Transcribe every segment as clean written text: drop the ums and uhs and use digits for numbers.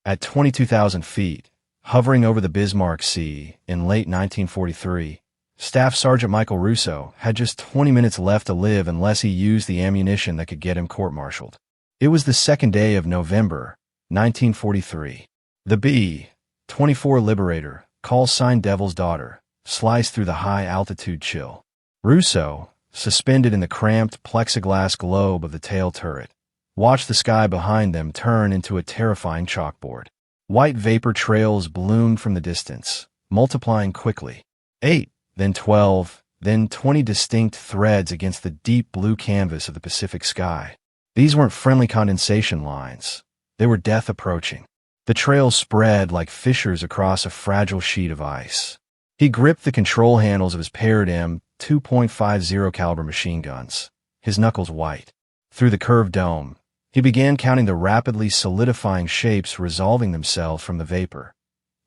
At 22,000 feet, hovering over the Bismarck Sea in late 1943, Staff Sergeant Michael Russo had just 20 minutes left to live unless he used the ammunition that could get him court-martialed. It was the second day of November, 1943. The B-24 Liberator, call sign Devil's Daughter, sliced through the high-altitude chill. Russo, suspended in the cramped plexiglass globe of the tail turret, watched the sky behind them turn into a terrifying chalkboard. White vapor trails bloomed from the distance, multiplying quickly. 8, then 12, then 20 distinct threads against the deep blue canvas of the Pacific sky. These weren't friendly condensation lines. They were death approaching. The trails spread like fissures across a fragile sheet of ice. He gripped the control handles of his paired M2.50 caliber machine guns, his knuckles white. Through the curved dome, he began counting the rapidly solidifying shapes resolving themselves from the vapor.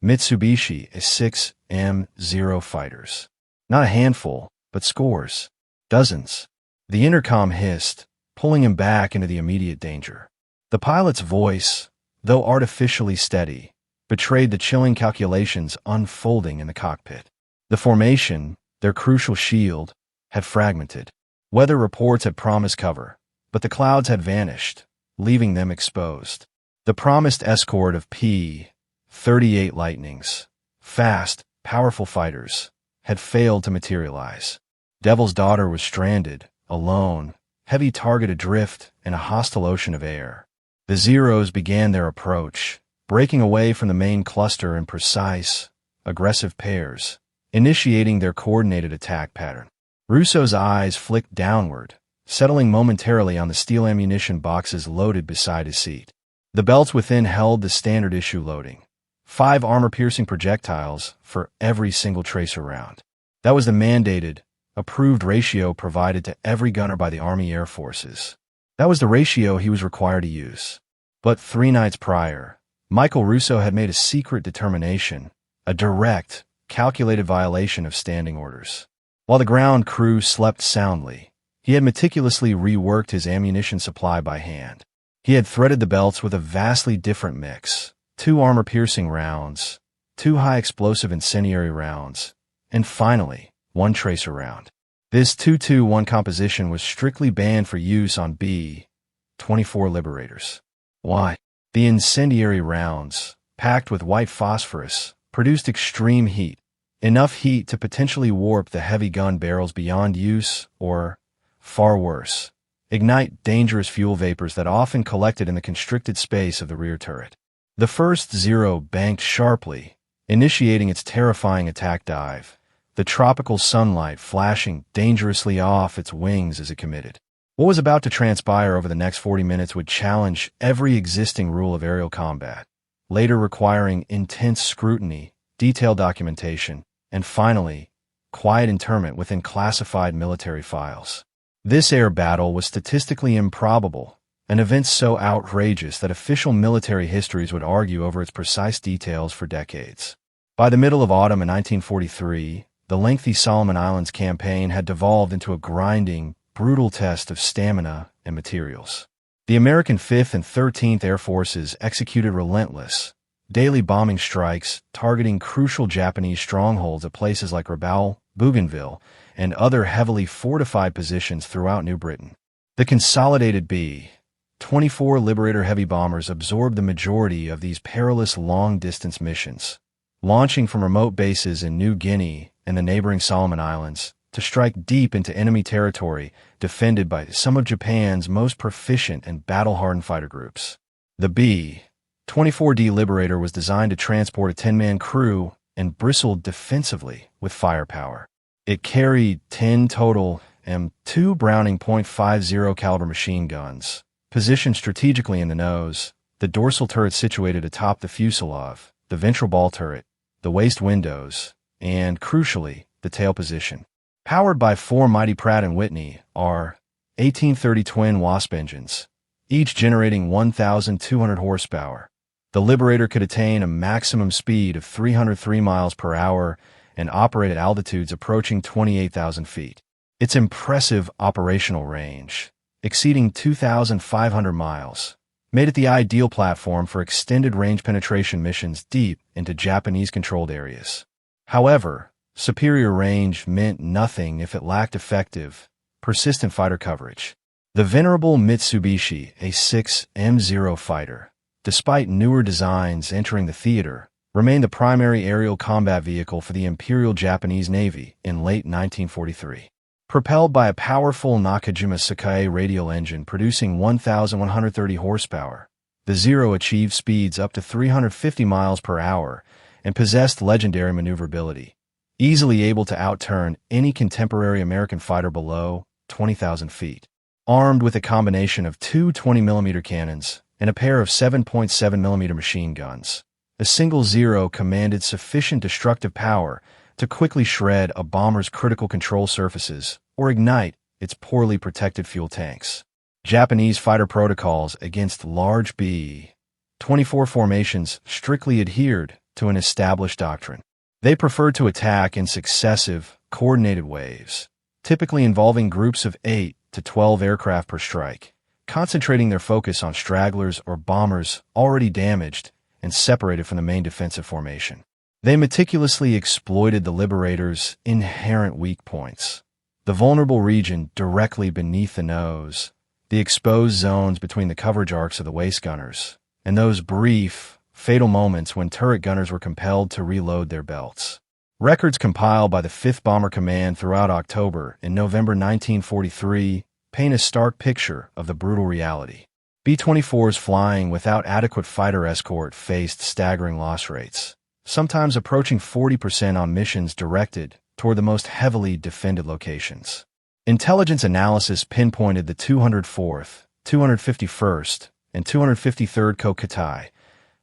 Mitsubishi S6M0 fighters. Not a handful, but scores. Dozens. The intercom hissed, pulling him back into the immediate danger. The pilot's voice, though artificially steady, betrayed the chilling calculations unfolding in the cockpit. The formation, their crucial shield, had fragmented. Weather reports had promised cover, but the clouds had vanished, leaving them exposed. The promised escort of P-38 Lightnings, fast, powerful fighters, had failed to materialize. Devil's Daughter was stranded, alone, heavy target adrift in a hostile ocean of air. The Zeros began their approach, breaking away from the main cluster in precise, aggressive pairs, initiating their coordinated attack pattern. Russo's eyes flicked downward, settling momentarily on the steel ammunition boxes loaded beside his seat. The belts within held the standard issue loading, 5 armor-piercing projectiles for every single tracer round. That was the mandated, approved ratio provided to every gunner by the Army Air Forces. That was the ratio he was required to use. But 3 nights prior, Michael Russo had made a secret determination, a direct, calculated violation of standing orders. While the ground crew slept soundly, he had meticulously reworked his ammunition supply by hand. He had threaded the belts with a vastly different mix: 2 armor-piercing rounds, 2 high-explosive incendiary rounds, and finally, 1 tracer round. This 2-2-1 composition was strictly banned for use on B-24 Liberators. Why? The incendiary rounds, packed with white phosphorus, produced extreme heat, enough heat to potentially warp the heavy gun barrels beyond use or, far worse, ignite dangerous fuel vapors that often collected in the constricted space of the rear turret. The first Zero banked sharply, initiating its terrifying attack dive, the tropical sunlight flashing dangerously off its wings as it committed. What was about to transpire over the next 40 minutes would challenge every existing rule of aerial combat, later requiring intense scrutiny, detailed documentation, and finally, quiet interment within classified military files. This air battle was statistically improbable, an event so outrageous that official military histories would argue over its precise details for decades. By the middle of autumn in 1943, the lengthy Solomon Islands campaign had devolved into a grinding, brutal test of stamina and materials. The American 5th and 13th Air Forces executed relentless, daily bombing strikes targeting crucial Japanese strongholds at places like Rabaul, Bougainville, and other heavily fortified positions throughout New Britain. The consolidated B-24 Liberator heavy bombers absorbed the majority of these perilous long-distance missions, launching from remote bases in New Guinea and the neighboring Solomon Islands to strike deep into enemy territory defended by some of Japan's most proficient and battle-hardened fighter groups. The B-24D Liberator was designed to transport a 10-man crew and bristled defensively with firepower. It carried 10 total M2 Browning .50 caliber machine guns, positioned strategically in the nose, the dorsal turret situated atop the fuselage, the ventral ball turret, the waist windows, and, crucially, the tail position. Powered by 4 mighty Pratt & Whitney R-1830 twin Wasp engines, each generating 1,200 horsepower, the Liberator could attain a maximum speed of 303 miles per hour and operate at altitudes approaching 28,000 feet. Its impressive operational range, exceeding 2,500 miles, made it the ideal platform for extended range penetration missions deep into Japanese-controlled areas. However, superior range meant nothing if it lacked effective, persistent fighter coverage. The venerable Mitsubishi A6M0 fighter, despite newer designs entering the theater, remained the primary aerial combat vehicle for the Imperial Japanese Navy in late 1943. Propelled by a powerful Nakajima Sakae radial engine producing 1,130 horsepower, the Zero achieved speeds up to 350 miles per hour and possessed legendary maneuverability, easily able to outturn any contemporary American fighter below 20,000 feet. Armed with a combination of two 20mm cannons and a pair of 7.7mm machine guns, a single Zero commanded sufficient destructive power to quickly shred a bomber's critical control surfaces or ignite its poorly protected fuel tanks. Japanese fighter protocols against large B-24 formations strictly adhered to an established doctrine. They preferred to attack in successive, coordinated waves, typically involving groups of 8 to 12 aircraft per strike, concentrating their focus on stragglers or bombers already damaged and separated from the main defensive formation. They meticulously exploited the Liberator's inherent weak points: the vulnerable region directly beneath the nose, the exposed zones between the coverage arcs of the waist gunners, and those brief, fatal moments when turret gunners were compelled to reload their belts. Records compiled by the 5th Bomber Command throughout October and November 1943 paint a stark picture of the brutal reality. B-24s flying without adequate fighter escort faced staggering loss rates, sometimes approaching 40% on missions directed toward the most heavily defended locations. Intelligence analysis pinpointed the 204th, 251st, and 253rd Kokutai,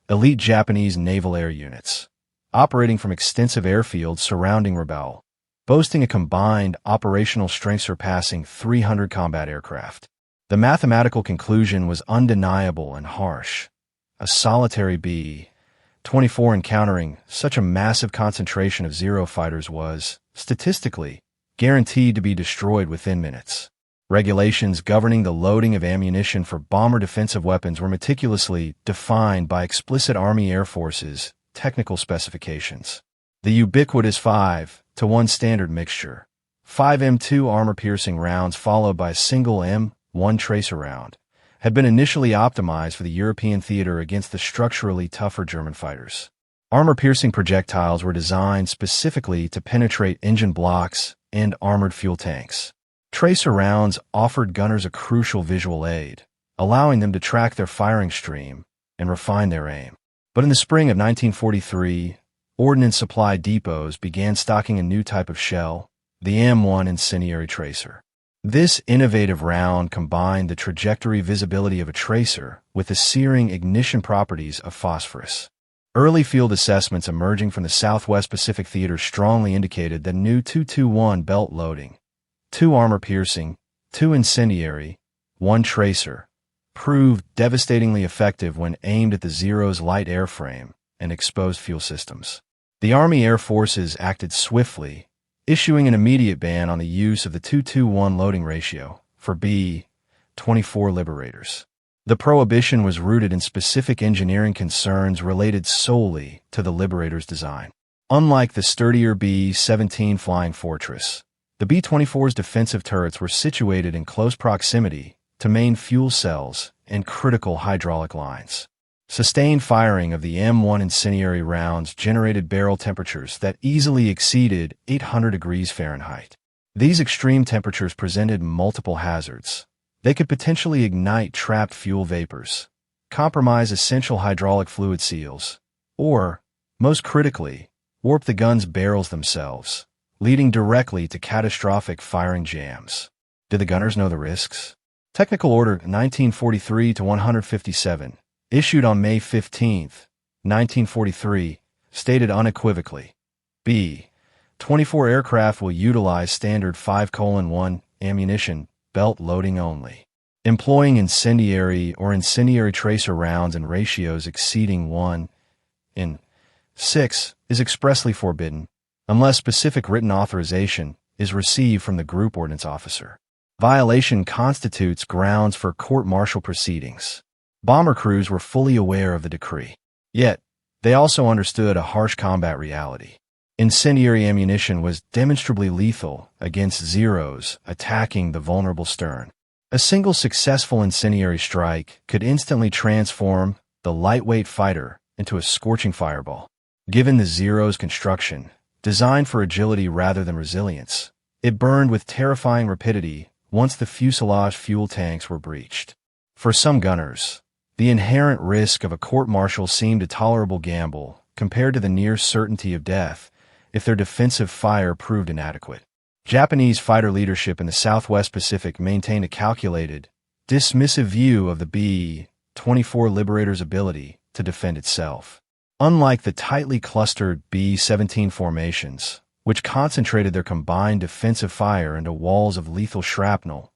elite Japanese naval air units, operating from extensive airfields surrounding Rebelle, boasting a combined operational strength surpassing 300 combat aircraft. The mathematical conclusion was undeniable and harsh. A solitary B-24 encountering such a massive concentration of Zero fighters was, statistically, guaranteed to be destroyed within minutes. Regulations governing the loading of ammunition for bomber defensive weapons were meticulously defined by explicit Army Air Force's technical specifications. The ubiquitous 5-to-1 standard mixture, 5 M2 armor-piercing rounds followed by a single M1 tracer round, had been initially optimized for the European theater against the structurally tougher German fighters. Armor-piercing projectiles were designed specifically to penetrate engine blocks and armored fuel tanks. Tracer rounds offered gunners a crucial visual aid, allowing them to track their firing stream and refine their aim. But in the spring of 1943, ordnance supply depots began stocking a new type of shell, the M1 incendiary tracer. This innovative round combined the trajectory visibility of a tracer with the searing ignition properties of phosphorus. Early field assessments emerging from the Southwest Pacific Theater strongly indicated that new 221 belt loading, 2 armor-piercing, 2 incendiary, 1 tracer, proved devastatingly effective when aimed at the Zero's light airframe and exposed fuel systems. The Army Air Forces acted swiftly, issuing an immediate ban on the use of the 2-to-1 loading ratio for B-24 Liberators. The prohibition was rooted in specific engineering concerns related solely to the Liberator's design. Unlike the sturdier B-17 Flying Fortress, the B-24's defensive turrets were situated in close proximity to main fuel cells and critical hydraulic lines. Sustained firing of the M1 incendiary rounds generated barrel temperatures that easily exceeded 800 degrees Fahrenheit. These extreme temperatures presented multiple hazards. They could potentially ignite trapped fuel vapors, compromise essential hydraulic fluid seals, or, most critically, warp the gun's barrels themselves, leading directly to catastrophic firing jams. Did the gunners know the risks? Technical Order 1943-157, issued on May 15, 1943, stated unequivocally, B-24 aircraft will utilize standard 5:1 ammunition belt loading only. Employing incendiary or incendiary tracer rounds in ratios exceeding 1:6 is expressly forbidden, unless specific written authorization is received from the group ordnance officer. Violation constitutes grounds for court-martial proceedings. Bomber crews were fully aware of the decree. Yet, they also understood a harsh combat reality. Incendiary ammunition was demonstrably lethal against Zeros attacking the vulnerable stern. A single successful incendiary strike could instantly transform the lightweight fighter into a scorching fireball. Given the Zero's construction, designed for agility rather than resilience, it burned with terrifying rapidity once the fuselage fuel tanks were breached. For some gunners, the inherent risk of a court-martial seemed a tolerable gamble compared to the near certainty of death if their defensive fire proved inadequate. Japanese fighter leadership in the Southwest Pacific maintained a calculated, dismissive view of the B-24 Liberator's ability to defend itself. Unlike the tightly clustered B-17 formations, which concentrated their combined defensive fire into walls of lethal shrapnel,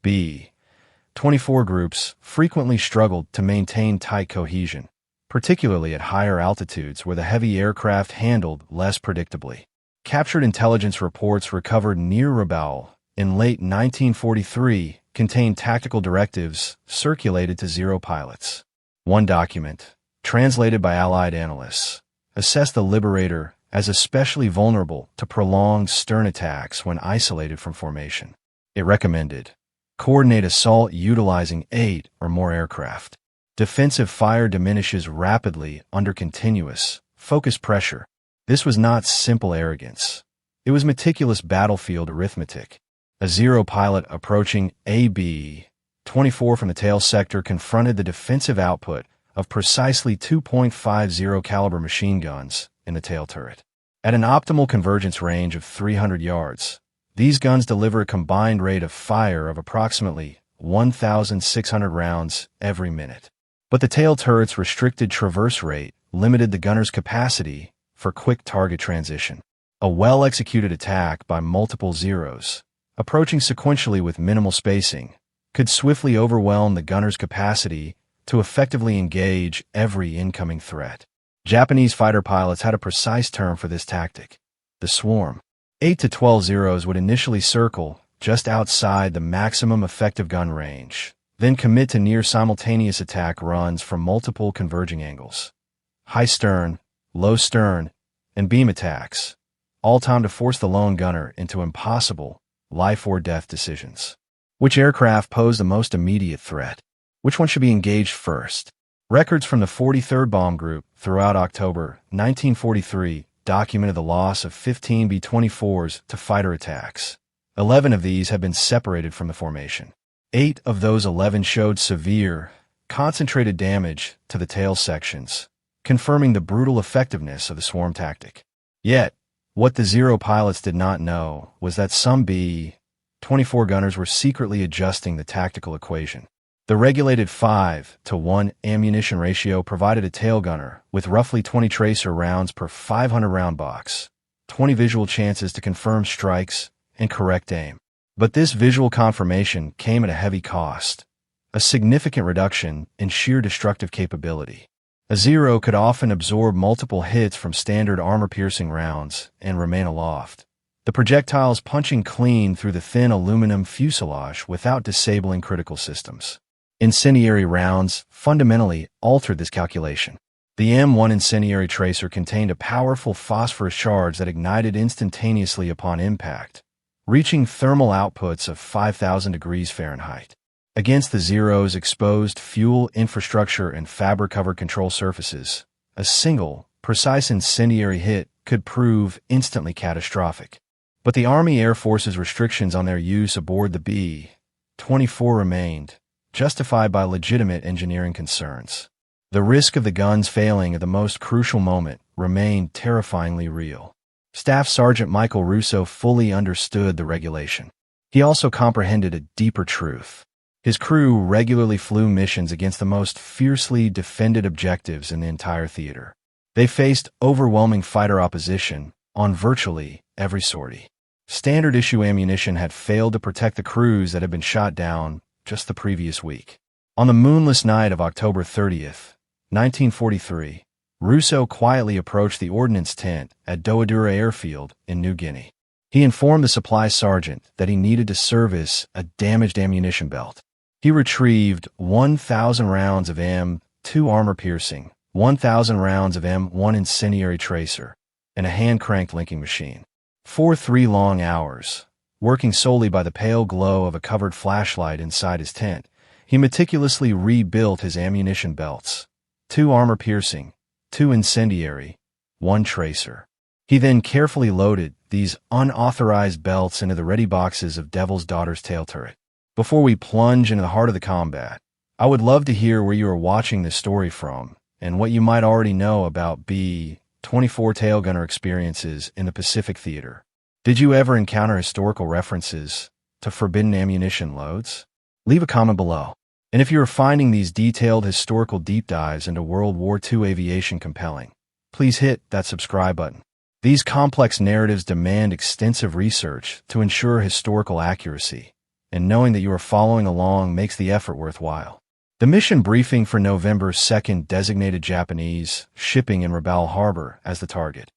B-24 groups frequently struggled to maintain tight cohesion, particularly at higher altitudes where the heavy aircraft handled less predictably. Captured intelligence reports recovered near Rabaul in late 1943 contained tactical directives circulated to Zero pilots. One document, translated by Allied analysts, assessed the Liberator as especially vulnerable to prolonged stern attacks when isolated from formation. It recommended coordinate assault utilizing 8 or more aircraft. Defensive fire diminishes rapidly under continuous, focused pressure. This was not simple arrogance. It was meticulous battlefield arithmetic. A Zero pilot approaching a B-24 from the tail sector confronted the defensive output of precisely 2.50 caliber machine guns in the tail turret. At an optimal convergence range of 300 yards, these guns deliver a combined rate of fire of approximately 1,600 rounds every minute. But the tail turret's restricted traverse rate limited the gunner's capacity for quick target transition. A well-executed attack by multiple Zeros, approaching sequentially with minimal spacing, could swiftly overwhelm the gunner's capacity to effectively engage every incoming threat. Japanese fighter pilots had a precise term for this tactic: the swarm. 8 to 12 Zeros would initially circle just outside the maximum effective gun range, then commit to near simultaneous attack runs from multiple converging angles. High stern, low stern, and beam attacks, all timed to force the lone gunner into impossible life or death decisions. Which aircraft posed the most immediate threat? Which one should be engaged first? Records from the 43rd Bomb Group throughout October 1943 documented the loss of 15 B-24s to fighter attacks. 11 of these have been separated from the formation. 8 of those 11 showed severe, concentrated damage to the tail sections, confirming the brutal effectiveness of the swarm tactic. Yet, what the Zero pilots did not know was that some B-24 gunners were secretly adjusting the tactical equation. The regulated 5-to-1 ammunition ratio provided a tail gunner with roughly 20 tracer rounds per 500 round box, 20 visual chances to confirm strikes and correct aim. But this visual confirmation came at a heavy cost, a significant reduction in sheer destructive capability. A Zero could often absorb multiple hits from standard armor-piercing rounds and remain aloft, the projectiles punching clean through the thin aluminum fuselage without disabling critical systems. Incendiary rounds fundamentally altered this calculation. The M1 incendiary tracer contained a powerful phosphorus charge that ignited instantaneously upon impact, reaching thermal outputs of 5,000 degrees Fahrenheit. Against the Zero's exposed fuel infrastructure and fabric-covered control surfaces, a single, precise incendiary hit could prove instantly catastrophic. But the Army Air Force's restrictions on their use aboard the B-24 remained, justified by legitimate engineering concerns. The risk of the guns failing at the most crucial moment remained terrifyingly real. Staff Sergeant Michael Russo fully understood the regulation. He also comprehended a deeper truth. His crew regularly flew missions against the most fiercely defended objectives in the entire theater. They faced overwhelming fighter opposition on virtually every sortie. Standard issue ammunition had failed to protect the crews that had been shot down just the previous week. On the moonless night of October 30th, 1943, Russo quietly approached the ordnance tent at Doadura Airfield in New Guinea. He informed the supply sergeant that he needed to service a damaged ammunition belt. He retrieved 1,000 rounds of M2 armor-piercing, 1,000 rounds of M1 incendiary tracer, and a hand-cranked linking machine. For 3 long hours, working solely by the pale glow of a covered flashlight inside his tent, he meticulously rebuilt his ammunition belts. 2 armor-piercing, 2 incendiary, 1 tracer. He then carefully loaded these unauthorized belts into the ready boxes of Devil's Daughter's tail turret. Before we plunge into the heart of the combat, I would love to hear where you are watching this story from and what you might already know about B-24 tail gunner experiences in the Pacific Theater. Did you ever encounter historical references to forbidden ammunition loads? Leave a comment below. And if you are finding these detailed historical deep dives into World War II aviation compelling, please hit that subscribe button. These complex narratives demand extensive research to ensure historical accuracy, and knowing that you are following along makes the effort worthwhile. The mission briefing for November 2nd designated Japanese shipping in Rabaul Harbor as the target.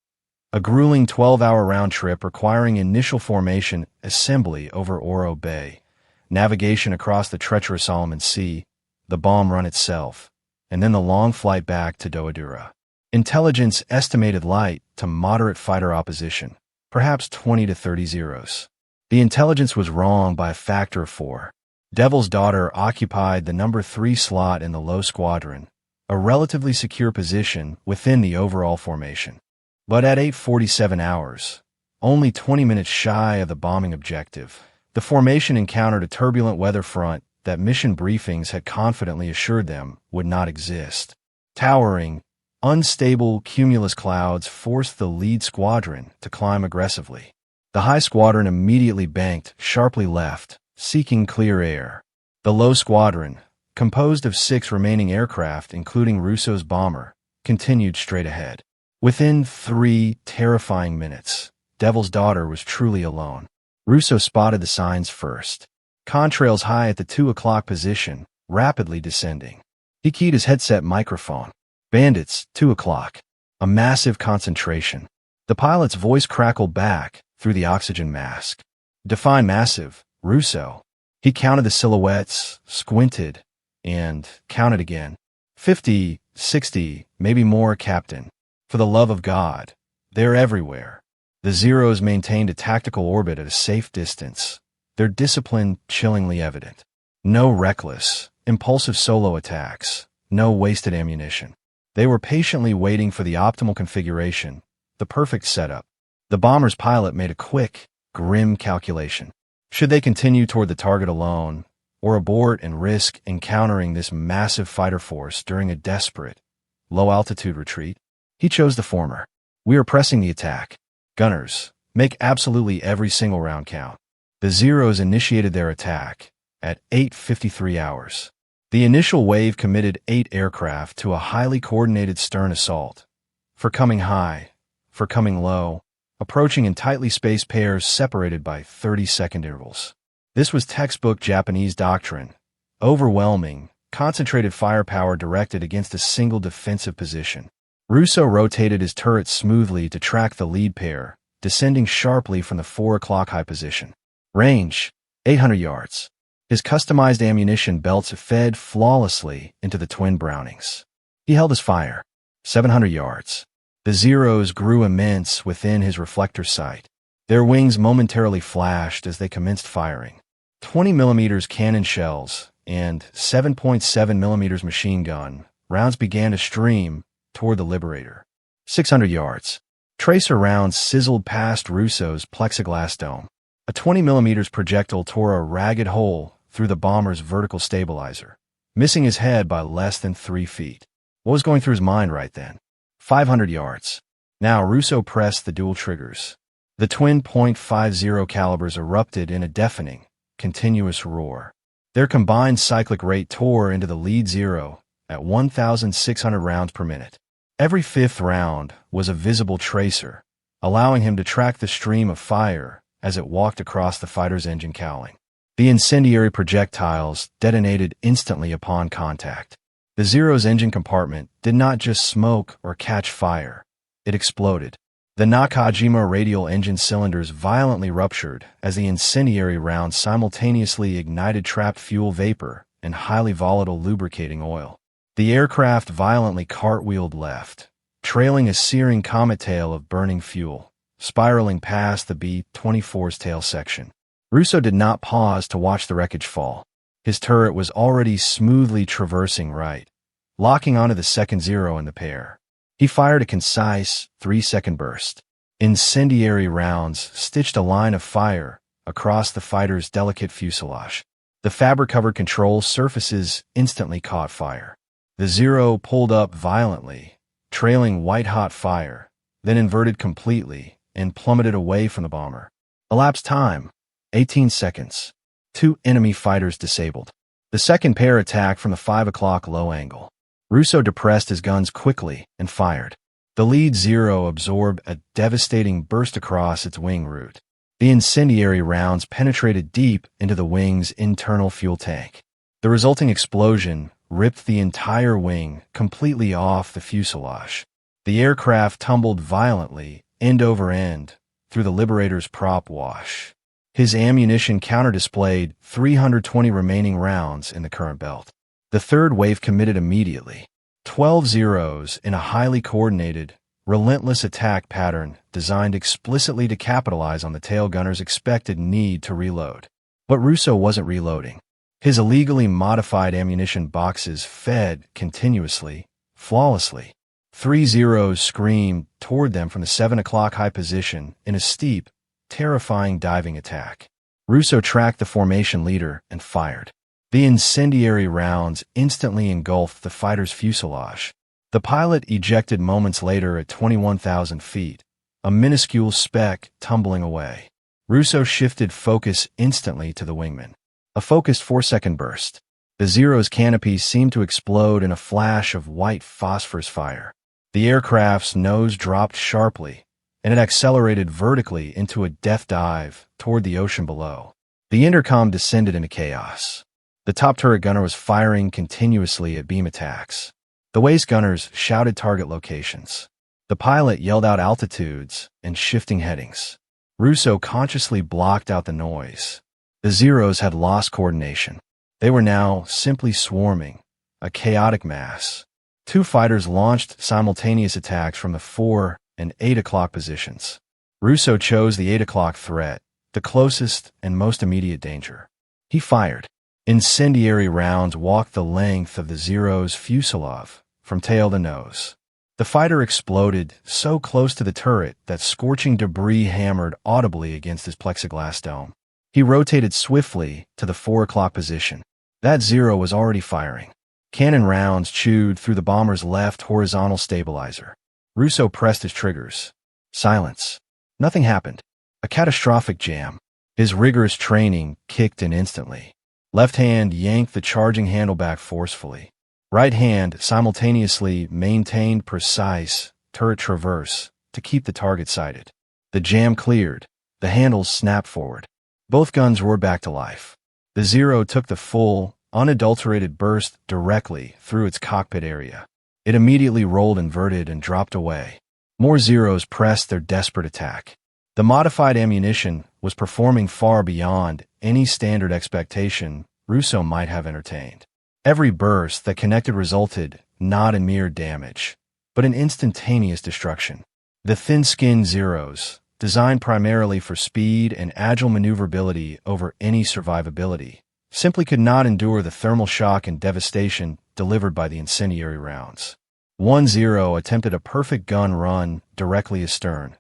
A grueling 12-hour round trip requiring initial formation assembly over Oro Bay, navigation across the treacherous Solomon Sea, the bomb run itself, and then the long flight back to Doadura. Intelligence estimated light to moderate fighter opposition, perhaps 20 to 30 zeros. The intelligence was wrong by a factor of 4. Devil's Daughter occupied the number 3 slot in the low squadron, a relatively secure position within the overall formation. But at 8:47 hours, only 20 minutes shy of the bombing objective, the formation encountered a turbulent weather front that mission briefings had confidently assured them would not exist. Towering, unstable cumulus clouds forced the lead squadron to climb aggressively. The high squadron immediately banked sharply left, seeking clear air. The low squadron, composed of 6 remaining aircraft including Russo's bomber, continued straight ahead. Within 3 terrifying minutes, Devil's Daughter was truly alone. Russo spotted the signs first. Contrails high at the 2 o'clock position, rapidly descending. He keyed his headset microphone. Bandits, 2 o'clock. A massive concentration. The pilot's voice crackled back through the oxygen mask. Define massive, Russo. He counted the silhouettes, squinted, and counted again. 50, 60, maybe more, Captain. For the love of God, they're everywhere. The Zeros maintained a tactical orbit at a safe distance, their discipline chillingly evident. No reckless, impulsive solo attacks, no wasted ammunition. They were patiently waiting for the optimal configuration, the perfect setup. The bomber's pilot made a quick, grim calculation. Should they continue toward the target alone, or abort and risk encountering this massive fighter force during a desperate, low-altitude retreat? He chose the former. We are pressing the attack. Gunners, make absolutely every single round count. The Zeros initiated their attack at 8:53 hours. The initial wave committed 8 aircraft to a highly coordinated stern assault. For coming high, for coming low, approaching in tightly spaced pairs separated by 30-second intervals. This was textbook Japanese doctrine. Overwhelming, concentrated firepower directed against a single defensive position. Russo rotated his turret smoothly to track the lead pair, descending sharply from the 4 o'clock high position. Range, 800 yards. His customized ammunition belts fed flawlessly into the twin Brownings. He held his fire, 700 yards. The Zeros grew immense within his reflector sight. Their wings momentarily flashed as they commenced firing. 20mm cannon shells and 7.7mm machine gun rounds began to stream toward the Liberator. 600 yards. Tracer rounds sizzled past Russo's plexiglass dome. A 20mm projectile tore a ragged hole through the bomber's vertical stabilizer, missing his head by less than 3 feet. What was going through his mind right then? 500 yards. Now Russo pressed the dual triggers. The twin .50 calibers erupted in a deafening, continuous roar. Their combined cyclic rate tore into the lead Zero at 1,600 rounds per minute. Every 5th round was a visible tracer, allowing him to track the stream of fire as it walked across the fighter's engine cowling. The incendiary projectiles detonated instantly upon contact. The Zero's engine compartment did not just smoke or catch fire, it exploded. The Nakajima radial engine cylinders violently ruptured as the incendiary round simultaneously ignited trapped fuel vapor and highly volatile lubricating oil. The aircraft violently cartwheeled left, trailing a searing comet tail of burning fuel, spiraling past the B-24's tail section. Russo did not pause to watch the wreckage fall. His turret was already smoothly traversing right, locking onto the second Zero in the pair. He fired a concise 3-second burst. Incendiary rounds stitched a line of fire across the fighter's delicate fuselage. The fabric-covered control surfaces instantly caught fire. The Zero pulled up violently, trailing white-hot fire, then inverted completely and plummeted away from the bomber. Elapsed time, 18 seconds. 2 enemy fighters disabled. The second pair attacked from the 5 o'clock low angle. Russo depressed his guns quickly and fired. The lead Zero absorbed a devastating burst across its wing root. The incendiary rounds penetrated deep into the wing's internal fuel tank. The resulting explosion ripped the entire wing completely off the fuselage. The aircraft tumbled violently, end over end, through the Liberator's prop wash. His ammunition counter displayed 320 remaining rounds in the current belt. The third wave committed immediately. 12 Zeros in a highly coordinated, relentless attack pattern designed explicitly to capitalize on the tail gunner's expected need to reload. But Russo wasn't reloading. His illegally modified ammunition boxes fed continuously, flawlessly. 3 Zeros screamed toward them from the 7 o'clock high position in a steep, terrifying diving attack. Russo tracked the formation leader and fired. The incendiary rounds instantly engulfed the fighter's fuselage. The pilot ejected moments later at 21,000 feet, a minuscule speck tumbling away. Russo shifted focus instantly to the wingman. A focused 4-second burst. The Zero's canopy seemed to explode in a flash of white phosphorus fire. The aircraft's nose dropped sharply, and it accelerated vertically into a death dive toward the ocean below. The intercom descended into chaos. The top turret gunner was firing continuously at beam attacks. The waist gunners shouted target locations. The pilot yelled out altitudes and shifting headings. Russo consciously blocked out the noise. The Zeros had lost coordination. They were now simply swarming, a chaotic mass. 2 fighters launched simultaneous attacks from the 4 and 8 o'clock positions. Russo chose the 8 o'clock threat, the closest and most immediate danger. He fired. Incendiary rounds walked the length of the Zero's fuselage, from tail to nose. The fighter exploded so close to the turret that scorching debris hammered audibly against his plexiglass dome. He rotated swiftly to the 4 o'clock position. That Zero was already firing. Cannon rounds chewed through the bomber's left horizontal stabilizer. Russo pressed his triggers. Silence. Nothing happened. A catastrophic jam. His rigorous training kicked in instantly. Left hand yanked the charging handle back forcefully. Right hand simultaneously maintained precise turret traverse to keep the target sighted. The jam cleared. The handles snapped forward. Both guns roared back to life. The Zero took the full, unadulterated burst directly through its cockpit area. It immediately rolled inverted and dropped away. More Zeros pressed their desperate attack. The modified ammunition was performing far beyond any standard expectation Russo might have entertained. Every burst that connected resulted not in mere damage, but in instantaneous destruction. The thin-skinned Zeros, designed primarily for speed and agile maneuverability over any survivability, simply could not endure the thermal shock and devastation delivered by the incendiary rounds. 1 Zero attempted a perfect gun run directly astern,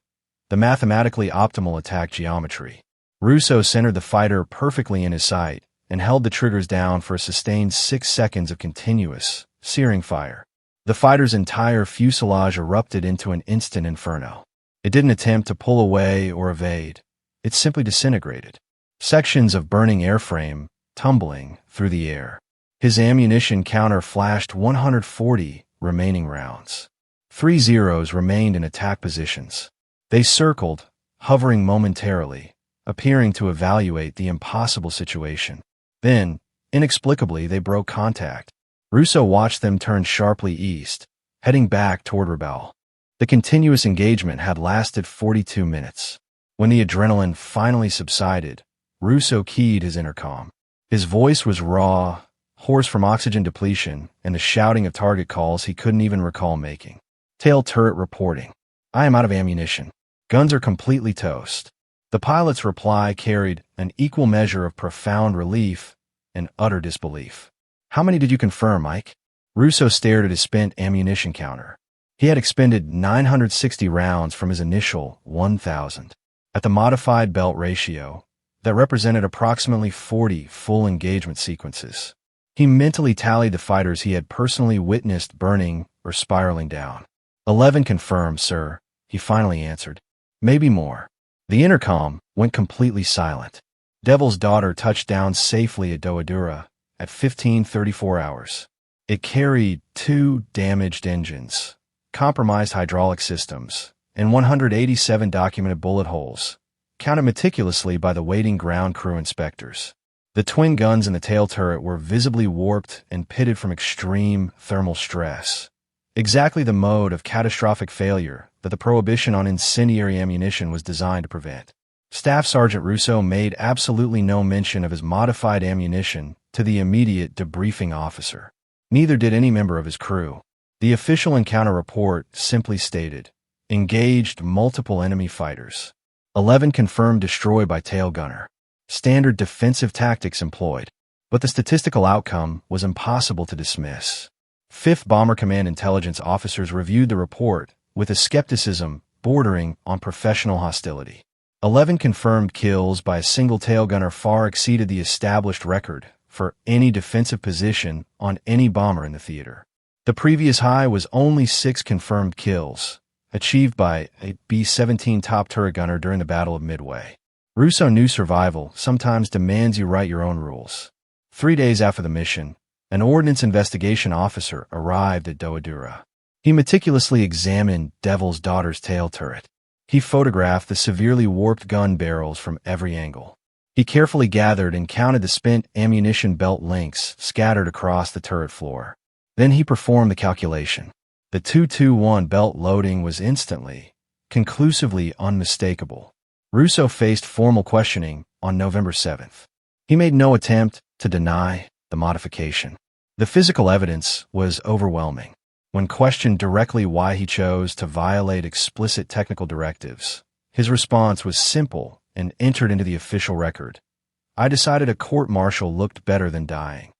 the mathematically optimal attack geometry. Russo centered the fighter perfectly in his sight and held the triggers down for a sustained 6 seconds of continuous, searing fire. The fighter's entire fuselage erupted into an instant inferno. It didn't attempt to pull away or evade. It simply disintegrated. Sections of burning airframe tumbling through the air. His ammunition counter flashed 140 remaining rounds. 3 Zeros remained in attack positions. They circled, hovering momentarily, appearing to evaluate the impossible situation. Then, inexplicably, they broke contact. Russo watched them turn sharply east, heading back toward Rebel. The continuous engagement had lasted 42 minutes. When the adrenaline finally subsided, Russo keyed his intercom. His voice was raw, hoarse from oxygen depletion and the shouting of target calls he couldn't even recall making. Tail turret reporting. I am out of ammunition. Guns are completely toast. The pilot's reply carried an equal measure of profound relief and utter disbelief. How many did you confirm, Mike? Russo stared at his spent ammunition counter. He had expended 960 rounds from his initial 1,000. At the modified belt ratio, that represented approximately 40 full engagement sequences. He mentally tallied the fighters he had personally witnessed burning or spiraling down. 11 confirmed, sir, he finally answered. Maybe more. The intercom went completely silent. Devil's Daughter touched down safely at Doadura at 15:34 hours. It carried 2 damaged engines, compromised hydraulic systems, and 187 documented bullet holes, counted meticulously by the waiting ground crew inspectors. The twin guns in the tail turret were visibly warped and pitted from extreme thermal stress. Exactly the mode of catastrophic failure that the prohibition on incendiary ammunition was designed to prevent. Staff Sergeant Russo made absolutely no mention of his modified ammunition to the immediate debriefing officer. Neither did any member of his crew. The official encounter report simply stated, engaged multiple enemy fighters. 11 confirmed destroyed by tail gunner. Standard defensive tactics employed. But the statistical outcome was impossible to dismiss. 5th Bomber Command intelligence officers reviewed the report with a skepticism bordering on professional hostility. 11 confirmed kills by a single tail gunner far exceeded the established record for any defensive position on any bomber in the theater. The previous high was only 6 confirmed kills, achieved by a B-17 top turret gunner during the Battle of Midway. Russo knew survival sometimes demands you write your own rules. 3 days after the mission, an ordnance investigation officer arrived at Doadura. He meticulously examined Devil's Daughter's tail turret. He photographed the severely warped gun barrels from every angle. He carefully gathered and counted the spent ammunition belt links scattered across the turret floor. Then he performed the calculation. The 221 belt loading was instantly, conclusively unmistakable. Russo faced formal questioning on November 7th. He made no attempt to deny the modification. The physical evidence was overwhelming. When questioned directly why he chose to violate explicit technical directives, his response was simple and entered into the official record. I decided a court-martial looked better than dying.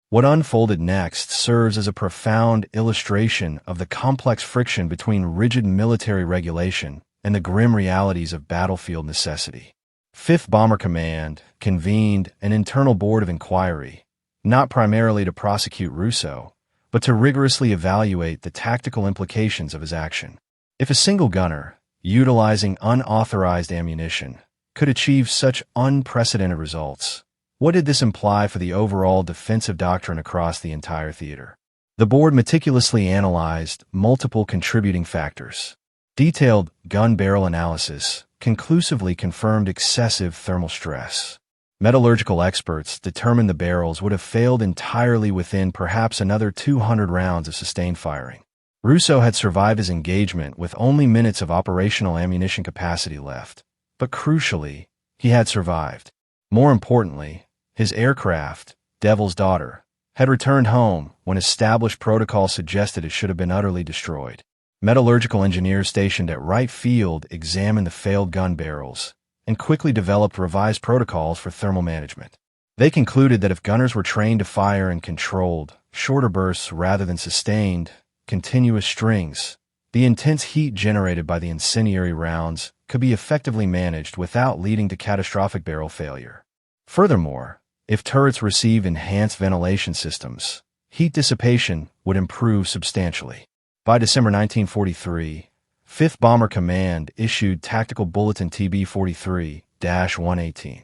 What unfolded next serves as a profound illustration of the complex friction between rigid military regulation and the grim realities of battlefield necessity. 5th Bomber Command convened an internal board of inquiry, not primarily to prosecute Russo, but to rigorously evaluate the tactical implications of his action. If a single gunner, utilizing unauthorized ammunition, could achieve such unprecedented results, what did this imply for the overall defensive doctrine across the entire theater? The board meticulously analyzed multiple contributing factors. Detailed gun barrel analysis conclusively confirmed excessive thermal stress. Metallurgical experts determined the barrels would have failed entirely within perhaps another 200 rounds of sustained firing. Russo had survived his engagement with only minutes of operational ammunition capacity left, but crucially, he had survived. More importantly, his aircraft, Devil's Daughter, had returned home when established protocol suggested it should have been utterly destroyed. Metallurgical engineers stationed at Wright Field examined the failed gun barrels and quickly developed revised protocols for thermal management. They concluded that if gunners were trained to fire in controlled, shorter bursts rather than sustained, continuous strings, the intense heat generated by the incendiary rounds could be effectively managed without leading to catastrophic barrel failure. Furthermore, if turrets received enhanced ventilation systems, heat dissipation would improve substantially. By December 1943, 5th Bomber Command issued Tactical Bulletin TB-43-118,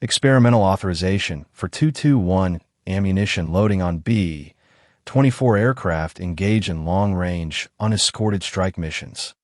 experimental authorization for 221 ammunition loading on B-24 aircraft engaged in long-range, unescorted strike missions.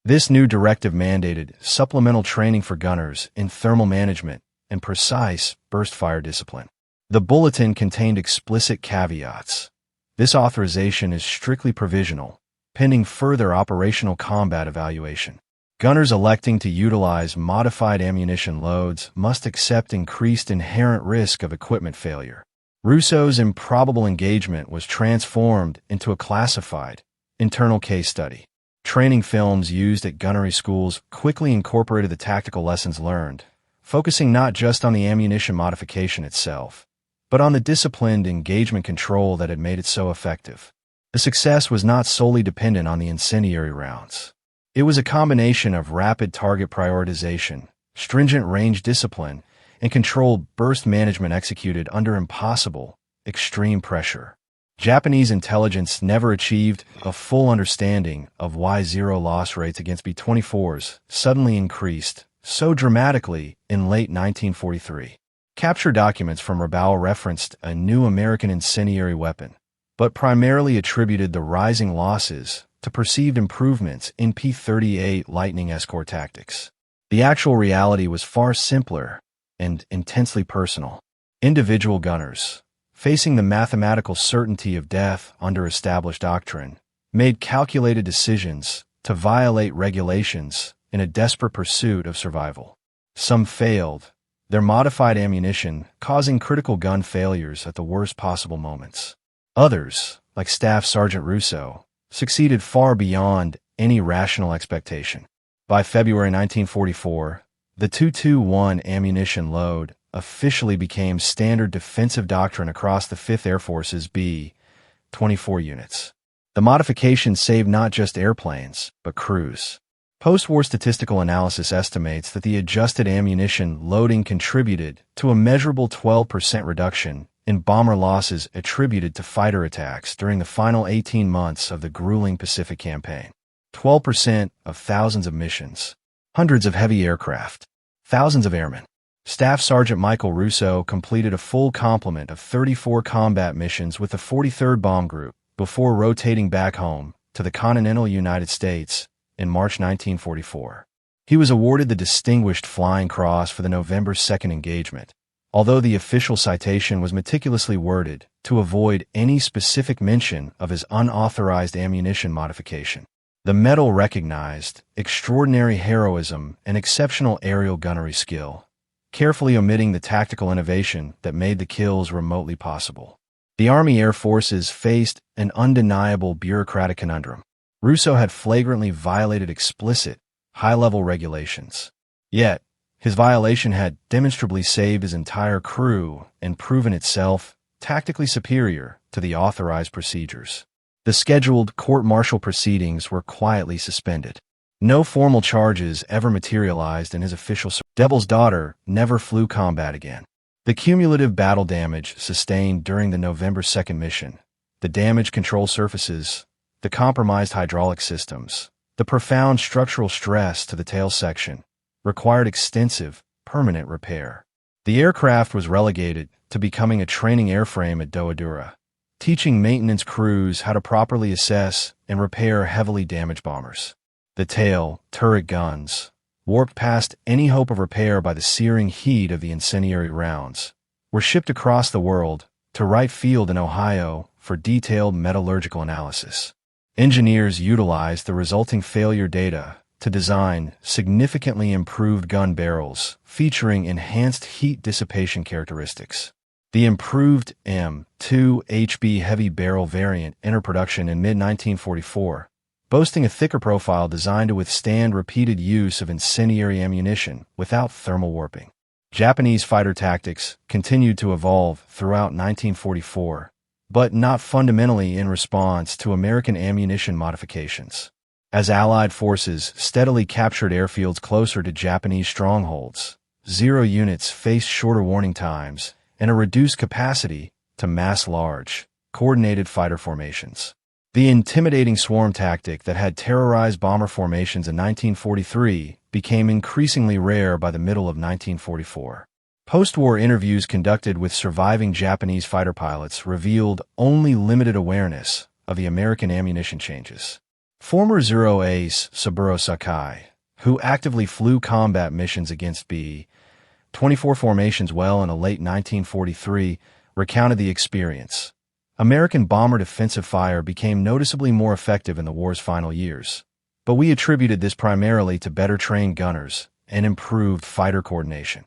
This new directive mandated supplemental training for gunners in thermal management and precise burst fire discipline. The bulletin contained explicit caveats. This authorization is strictly provisional, pending further operational combat evaluation. Gunners electing to utilize modified ammunition loads must accept increased inherent risk of equipment failure. Russo's improbable engagement was transformed into a classified, internal case study. Training films used at gunnery schools quickly incorporated the tactical lessons learned, focusing not just on the ammunition modification itself, but on the disciplined engagement control that had made it so effective. The success was not solely dependent on the incendiary rounds. It was a combination of rapid target prioritization, stringent range discipline, and controlled burst management executed under impossible, extreme pressure. Japanese intelligence never achieved a full understanding of why zero loss rates against B-24s suddenly increased so dramatically in late 1943. Capture documents from Rabaul referenced a new American incendiary weapon, but primarily attributed the rising losses to perceived improvements in P-38 Lightning escort tactics. The actual reality was far simpler and intensely personal. Individual gunners, facing the mathematical certainty of death under established doctrine, made calculated decisions to violate regulations in a desperate pursuit of survival. Some failed, their modified ammunition causing critical gun failures at the worst possible moments. Others, like Staff Sergeant Russo, succeeded far beyond any rational expectation. By February 1944, the 221 ammunition load officially became standard defensive doctrine across the 5th Air Force's B-24 units. The modification saved not just airplanes, but crews. Post-war statistical analysis estimates that the adjusted ammunition loading contributed to a measurable 12% reduction in bomber losses attributed to fighter attacks during the final 18 months of the grueling Pacific Campaign. 12% of thousands of missions, hundreds of heavy aircraft, thousands of airmen. Staff Sergeant Michael Russo completed a full complement of 34 combat missions with the 43rd Bomb Group before rotating back home to the continental United States in March 1944. He was awarded the Distinguished Flying Cross for the November 2nd engagement, although the official citation was meticulously worded to avoid any specific mention of his unauthorized ammunition modification. The medal recognized extraordinary heroism and exceptional aerial gunnery skill, carefully omitting the tactical innovation that made the kills remotely possible. The Army Air Forces faced an undeniable bureaucratic conundrum. Russo had flagrantly violated explicit, high-level regulations. Yet, his violation had demonstrably saved his entire crew and proven itself tactically superior to the authorized procedures. The scheduled court-martial proceedings were quietly suspended. No formal charges ever materialized in his official service. Devil's Daughter never flew combat again. The cumulative battle damage sustained during the November 2nd mission, the damaged control surfaces, the compromised hydraulic systems, the profound structural stress to the tail section, required extensive, permanent repair. The aircraft was relegated to becoming a training airframe at Doadura, teaching maintenance crews how to properly assess and repair heavily damaged bombers. The tail, turret guns, warped past any hope of repair by the searing heat of the incendiary rounds, were shipped across the world to Wright Field in Ohio for detailed metallurgical analysis. Engineers utilized the resulting failure data to design significantly improved gun barrels featuring enhanced heat dissipation characteristics. The improved M2HB heavy barrel variant entered production in mid-1944, boasting a thicker profile designed to withstand repeated use of incendiary ammunition without thermal warping. Japanese fighter tactics continued to evolve throughout 1944, but not fundamentally in response to American ammunition modifications. As Allied forces steadily captured airfields closer to Japanese strongholds, Zero units faced shorter warning times and a reduced capacity to mass large, coordinated fighter formations. The intimidating swarm tactic that had terrorized bomber formations in 1943 became increasingly rare by the middle of 1944. Post-war interviews conducted with surviving Japanese fighter pilots revealed only limited awareness of the American ammunition changes. Former Zero ace Saburo Sakai, who actively flew combat missions against B-24 formations well into late 1943, recounted the experience. American bomber defensive fire became noticeably more effective in the war's final years, but we attributed this primarily to better trained gunners and improved fighter coordination.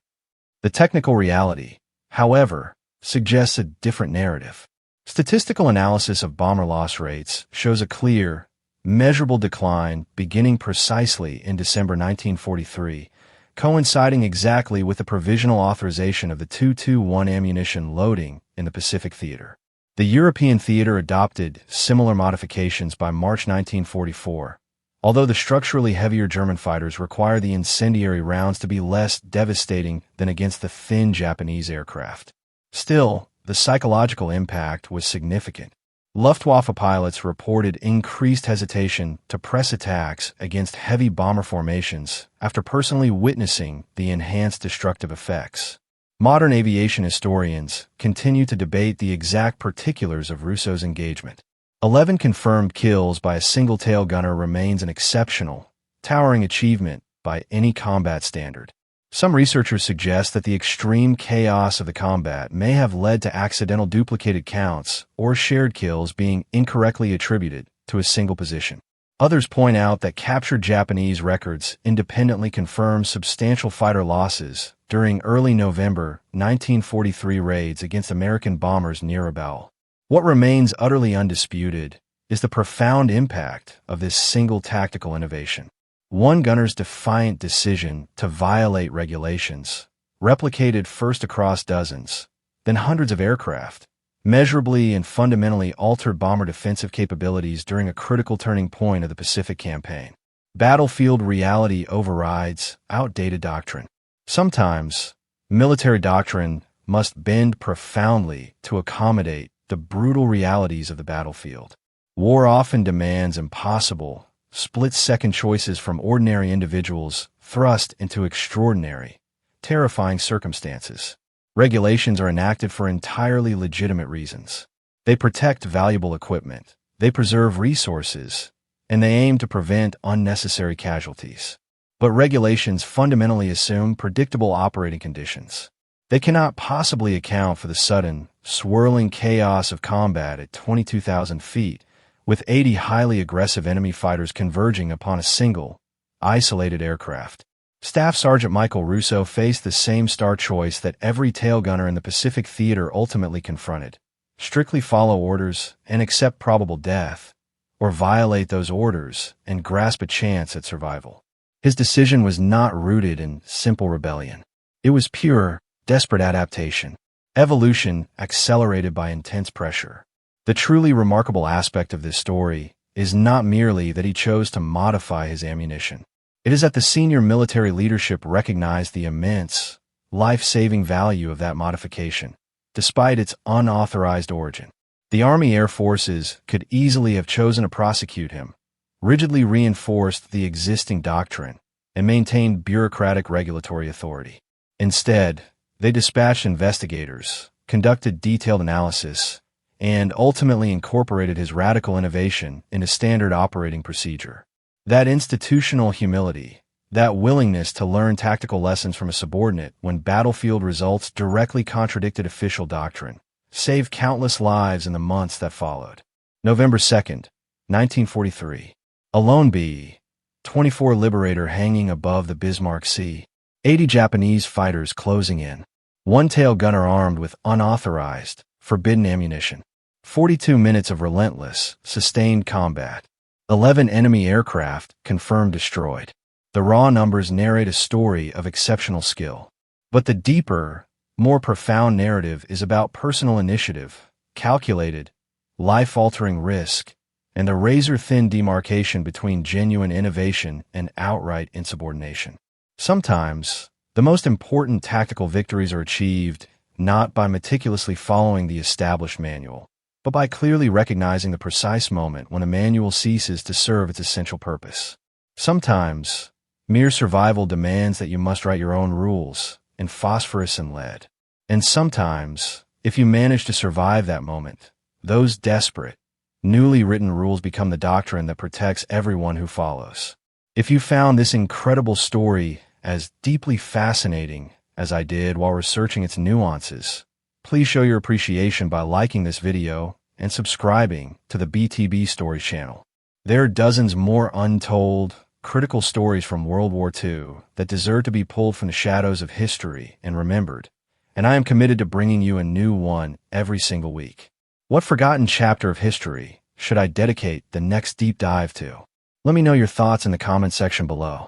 The technical reality, however, suggests a different narrative. Statistical analysis of bomber loss rates shows a clear, measurable decline beginning precisely in December 1943, coinciding exactly with the provisional authorization of the 221 ammunition loading in the Pacific Theater. The European theater adopted similar modifications by March 1944, although the structurally heavier German fighters require the incendiary rounds to be less devastating than against the thin Japanese aircraft. Still, the psychological impact was significant. Luftwaffe pilots reported increased hesitation to press attacks against heavy bomber formations after personally witnessing the enhanced destructive effects. Modern aviation historians continue to debate the exact particulars of Russo's engagement. 11 confirmed kills by a single tail gunner remains an exceptional, towering achievement by any combat standard. Some researchers suggest that the extreme chaos of the combat may have led to accidental duplicated counts or shared kills being incorrectly attributed to a single position. Others point out that captured Japanese records independently confirm substantial fighter losses during early November 1943 raids against American bombers near Rabaul. What remains utterly undisputed is the profound impact of this single tactical innovation. One gunner's defiant decision to violate regulations, replicated first across dozens, then hundreds of aircraft, measurably and fundamentally altered bomber defensive capabilities during a critical turning point of the Pacific campaign. Battlefield reality overrides outdated doctrine. Sometimes, military doctrine must bend profoundly to accommodate the brutal realities of the battlefield. War often demands impossible, split-second choices from ordinary individuals thrust into extraordinary, terrifying circumstances. Regulations are enacted for entirely legitimate reasons. They protect valuable equipment, they preserve resources, and they aim to prevent unnecessary casualties. But regulations fundamentally assume predictable operating conditions. They cannot possibly account for the sudden, swirling chaos of combat at 22,000 feet, with 80 highly aggressive enemy fighters converging upon a single, isolated aircraft. Staff Sergeant Michael Russo faced the same star choice that every tail gunner in the Pacific Theater ultimately confronted: strictly follow orders and accept probable death, or violate those orders and grasp a chance at survival. His decision was not rooted in simple rebellion. It was pure, desperate adaptation, evolution accelerated by intense pressure. The truly remarkable aspect of this story is not merely that he chose to modify his ammunition. It is that the senior military leadership recognized the immense, life-saving value of that modification, despite its unauthorized origin. The Army Air Forces could easily have chosen to prosecute him, rigidly reinforced the existing doctrine, and maintained bureaucratic regulatory authority. Instead, they dispatched investigators, conducted detailed analysis, and ultimately incorporated his radical innovation into standard operating procedure. That institutional humility, that willingness to learn tactical lessons from a subordinate when battlefield results directly contradicted official doctrine, saved countless lives in the months that followed. November 2nd, 1943. A lone B-24 Liberator hanging above the Bismarck Sea. 80 Japanese fighters closing in. One tail gunner armed with unauthorized, forbidden ammunition. 42 minutes of relentless, sustained combat. 11 enemy aircraft confirmed destroyed. The raw numbers narrate a story of exceptional skill. But the deeper, more profound narrative is about personal initiative, calculated, life-altering risk, and the razor-thin demarcation between genuine innovation and outright insubordination. Sometimes, the most important tactical victories are achieved not by meticulously following the established manual, but by clearly recognizing the precise moment when a manual ceases to serve its essential purpose. Sometimes, mere survival demands that you must write your own rules in phosphorus and lead. And sometimes, if you manage to survive that moment, those desperate, newly written rules become the doctrine that protects everyone who follows. If you found this incredible story as deeply fascinating as I did while researching its nuances, please show your appreciation by liking this video and subscribing to the BTB Stories channel. There are dozens more untold, critical stories from World War II that deserve to be pulled from the shadows of history and remembered, and I am committed to bringing you a new one every single week. What forgotten chapter of history should I dedicate the next deep dive to? Let me know your thoughts in the comment section below.